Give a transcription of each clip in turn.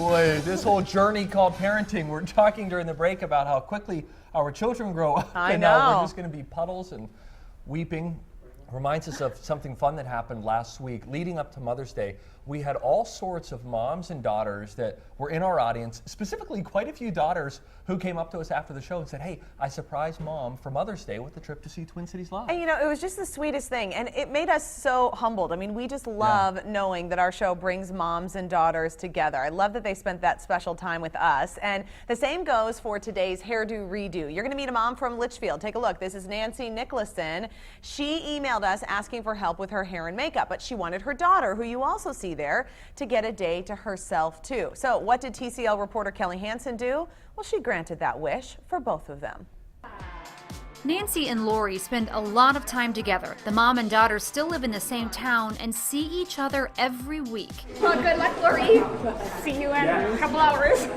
boy, this whole journey called parenting. We're talking during the break about how quickly our children grow up. I and know. now we're just going to be puddles and weeping. Reminds us of something fun that happened last week leading up to Mother's Day. We had all sorts of moms and daughters that were in our audience, specifically quite a few daughters who came up to us after the show and said, hey, I surprised Mom for Mother's Day with the trip to see Twin Cities Live. And you know, it was just the sweetest thing, and it made us so humbled. I mean, we just love knowing that our show brings moms and daughters together. I love that they spent that special time with us, and the same goes for today's hairdo redo. You're going to meet a mom from Litchfield. Take a look. This is Nancy Nicholson. She emailed us asking for help with her hair and makeup, but she wanted her daughter, who you also see there, to get a day to herself too. So what did TCL reporter Kelly Hansen do? Well, she granted that wish for both of them. Nancy and Laurie spend a lot of time together. The mom and daughter still live in the same town and see each other every week. Well, good luck, Laurie. See you in a couple hours.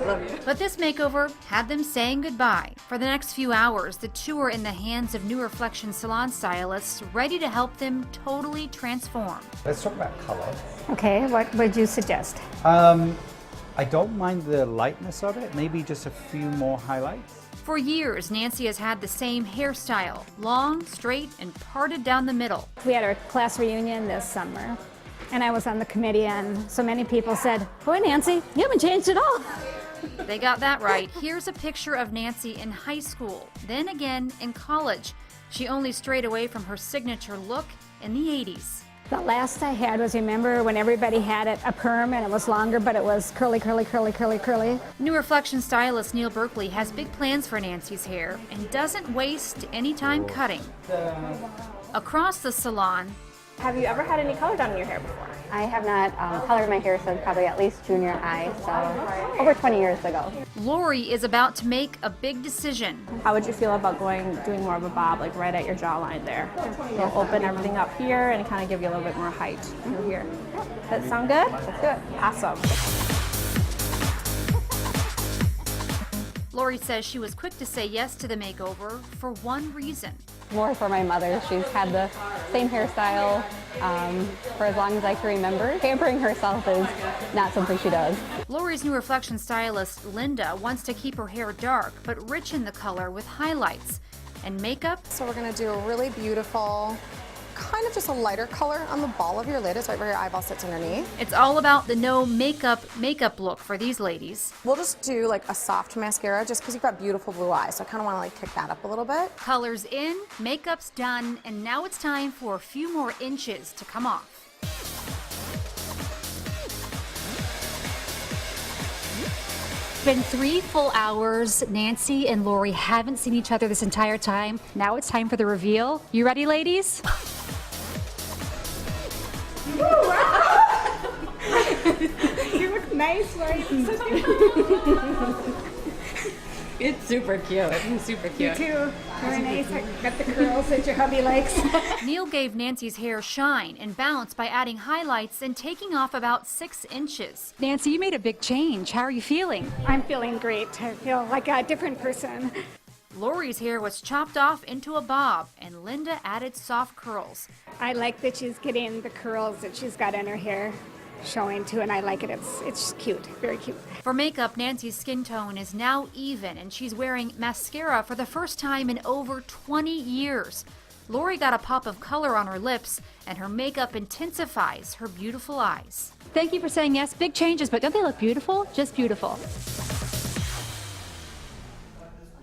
But this makeover had them saying goodbye. For the next few hours, the two are in the hands of new Reflections Salon stylists, ready to help them totally transform. Let's talk about color. Okay, what would you suggest? I don't mind the lightness of it, maybe just a few more highlights. For years, Nancy has had the same hairstyle, long, straight, and parted down the middle. We had our class reunion this summer, and I was on the committee, and so many people said, boy, Nancy, you haven't changed at all. They got that right. Here's a picture of Nancy in high school, then again in college. She only strayed away from her signature look in the 80s. The last I had was, remember when everybody had it a perm and it was longer, but it was curly, curly, curly, curly, curly. New Reflection stylist Neil Berkely has big plans for Nancy's hair and doesn't waste any time cutting. Across the salon, have you ever had any color done in your hair before? I have not colored my hair since probably at least junior high, so over 20 years ago. Laurie is about to make a big decision. How would you feel about doing more of a bob, like right at your jawline there? You'll open everything up here and kind of give you a little bit more height through here. Does that sound good? Let's do it. Awesome. Laurie says she was quick to say yes to the makeover for one reason. More for my mother. She's had the same hairstyle for as long as I can remember. Pampering herself is not something she does. Laurie's new Reflection stylist, Linda, wants to keep her hair dark, but rich in the color with highlights. And makeup? So we're going to do a really beautiful, kind of just a lighter color on the ball of your lid. It's right where your eyeball sits underneath. It's all about the no makeup look for these ladies. We'll just do like a soft mascara just because you've got beautiful blue eyes. So I kind of want to like kick that up a little bit. Colors in, makeup's done, and now it's time for a few more inches to come off. It's been 3 full hours. Nancy and Laurie haven't seen each other this entire time. Now it's time for the reveal. You ready, ladies? You look nice, right? It's super cute. It's super cute. You too. Very nice. Got the curls that your hubby likes. Neil gave Nancy's hair shine and bounce by adding highlights and taking off about 6 inches. Nancy, you made a big change. How are you feeling? I'm feeling great. I feel like a different person. Laurie's hair was chopped off into a bob, and Linda added soft curls. I like that she's getting the curls that she's got in her hair showing too, and I like it. It's cute, very cute. For makeup, Nancy's skin tone is now even, and she's wearing mascara for the first time in over 20 years. Laurie got a pop of color on her lips, and her makeup intensifies her beautiful eyes. Thank you for saying yes. Big changes, but don't they look beautiful? Just beautiful.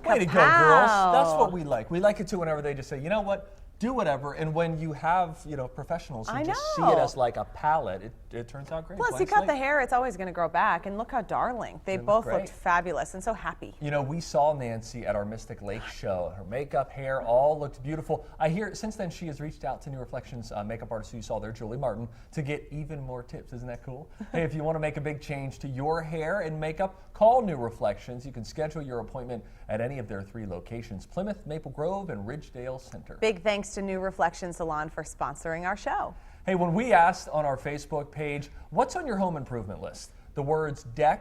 Way to go, girls. That's what we like. We like it too whenever they just say, you know what? Do whatever, and when you have, professionals who just see it as like a palette, it turns out great. Plus, you cut the hair, it's always going to grow back, and look how darling. They both looked fabulous and so happy. You know, we saw Nancy at our Mystic Lake show. Her makeup, hair, all looked beautiful. I hear since then she has reached out to New Reflections makeup artist who you saw there, Julie Martin, to get even more tips. Isn't that cool? Hey, if you want to make a big change to your hair and makeup, call New Reflections. You can schedule your appointment at any of their 3 locations, Plymouth, Maple Grove, and Ridgedale Center. Big thanks to New Reflections Salon for sponsoring our show. Hey, when we asked on our Facebook page, what's on your home improvement list? The words deck,